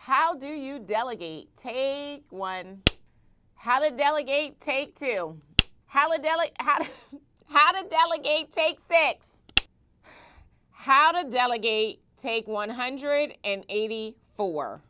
How do you delegate? Take one. How to delegate? Take two. How to delegate? How to delegate? Take six. How to delegate? Take 184.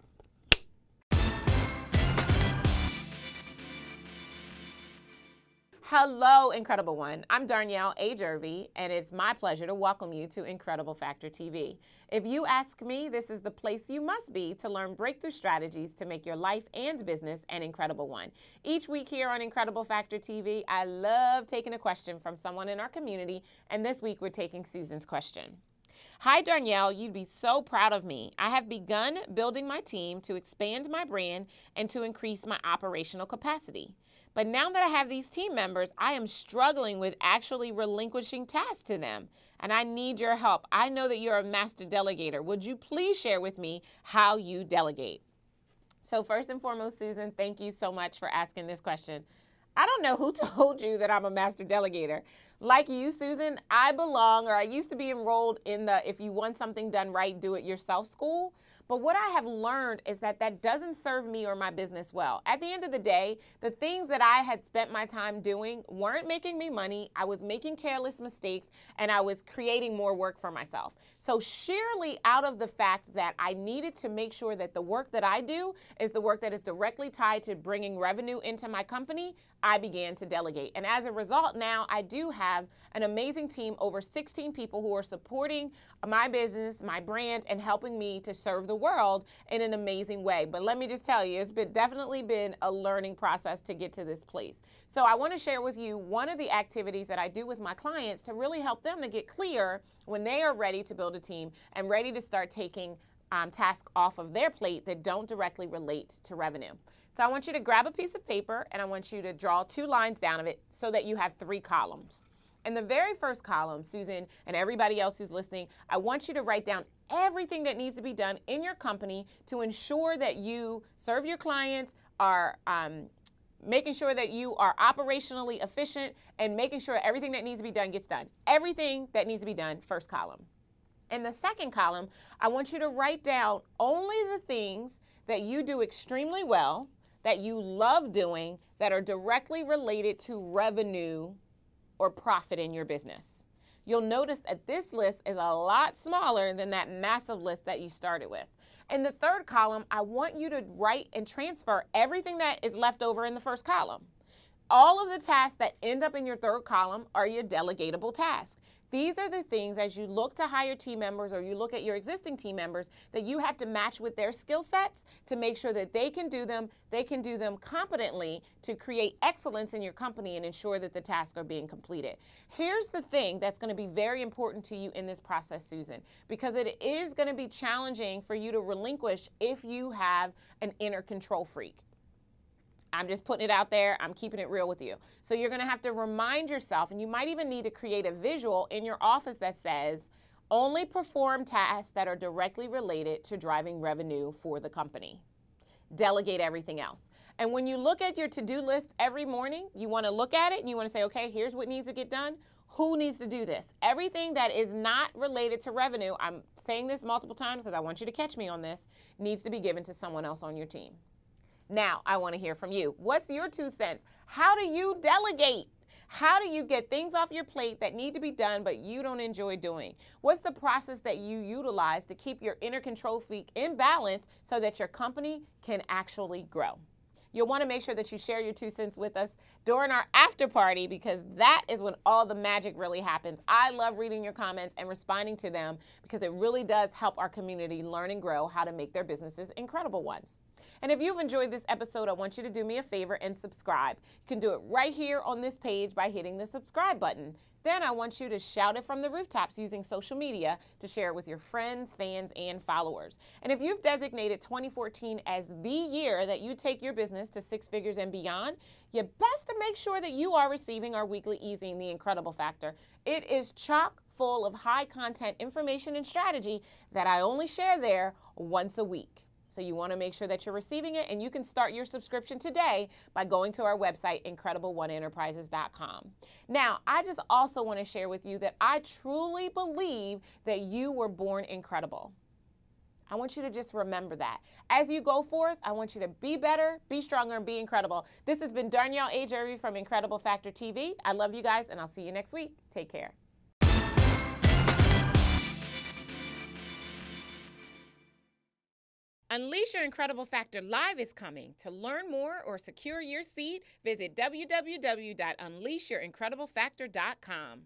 Hello, Incredible One. I'm Darnyelle Jervey, and it's my pleasure to welcome you to Incredible Factor TV. If you ask me, this is the place you must be to learn breakthrough strategies to make your life and business an incredible one. Each week here on Incredible Factor TV, I love taking a question from someone in our community, and this week we're taking Susan's question. Hi, Darnyelle, you'd be so proud of me. I have begun building my team to expand my brand and to increase my operational capacity. But now that I have these team members, I am struggling with actually relinquishing tasks to them, and I need your help. I know that you're a master delegator. Would you please share with me how you delegate? So first and foremost, Susan, thank you so much for asking this question. I don't know who told you that I'm a master delegator. Like you, Susan, I used to be enrolled in the if you want something done right, do it yourself school. But what I have learned is that that doesn't serve me or my business well. At the end of the day, the things that I had spent my time doing weren't making me money. I was making careless mistakes, and I was creating more work for myself. So sheerly out of the fact that I needed to make sure that the work that I do is the work that is directly tied to bringing revenue into my company, I began to delegate. And as a result, now I do have an amazing team, over 16 people who are supporting my business, my brand, and helping me to serve the world in an amazing way. But let me just tell you, it's definitely been a learning process to get to this place. So I want to share with you one of the activities that I do with my clients to really help them to get clear when they are ready to build a team and ready to start taking tasks off of their plate that don't directly relate to revenue. So I want you to grab a piece of paper and I want you to draw 2 lines down of it so that you have 3 columns. In the very first column, Susan and everybody else who's listening, I want you to write down everything that needs to be done in your company to ensure that you serve your clients, are making sure that you are operationally efficient, and making sure everything that needs to be done gets done. Everything that needs to be done, first column. In the second column, I want you to write down only the things that you do extremely well, that you love doing, that are directly related to revenue or profit in your business. You'll notice that this list is a lot smaller than that massive list that you started with. In the third column, I want you to write and transfer everything that is left over in the first column. All of the tasks that end up in your third column are your delegatable tasks. These are the things, as you look to hire team members or you look at your existing team members, that you have to match with their skill sets to make sure that they can do them competently to create excellence in your company and ensure that the tasks are being completed. Here's the thing that's going to be very important to you in this process, Susan, because it is going to be challenging for you to relinquish if you have an inner control freak. I'm just putting it out there. I'm keeping it real with you. So you're going to have to remind yourself, and you might even need to create a visual in your office that says, only perform tasks that are directly related to driving revenue for the company. Delegate everything else. And when you look at your to-do list every morning, you want to look at it and you want to say, okay, here's what needs to get done. Who needs to do this? Everything that is not related to revenue, I'm saying this multiple times because I want you to catch me on this, needs to be given to someone else on your team. Now, I want to hear from you. What's your 2 cents? How do you delegate? How do you get things off your plate that need to be done but you don't enjoy doing? What's the process that you utilize to keep your inner control freak in balance so that your company can actually grow? You'll want to make sure that you share your 2 cents with us during our after party, because that is when all the magic really happens. I love reading your comments and responding to them because it really does help our community learn and grow how to make their businesses incredible ones. And if you've enjoyed this episode, I want you to do me a favor and subscribe. You can do it right here on this page by hitting the subscribe button. Then I want you to shout it from the rooftops using social media to share it with your friends, fans, and followers. And if you've designated 2014 as the year that you take your business to 6 figures and beyond, you best to make sure that you are receiving our weekly Easing the Incredible Factor. It is chock full of high content information and strategy that I only share there once a week. So you want to make sure that you're receiving it, and you can start your subscription today by going to our website, IncredibleOneEnterprises.com. Now, I just also want to share with you that I truly believe that you were born incredible. I want you to just remember that. As you go forth, I want you to be better, be stronger, and be incredible. This has been Darnyelle A. Jervey from Incredible Factor TV. I love you guys, and I'll see you next week. Take care. Unleash Your Incredible Factor Live is coming. To learn more or secure your seat, visit www.unleashyouриncrediblefactor.com.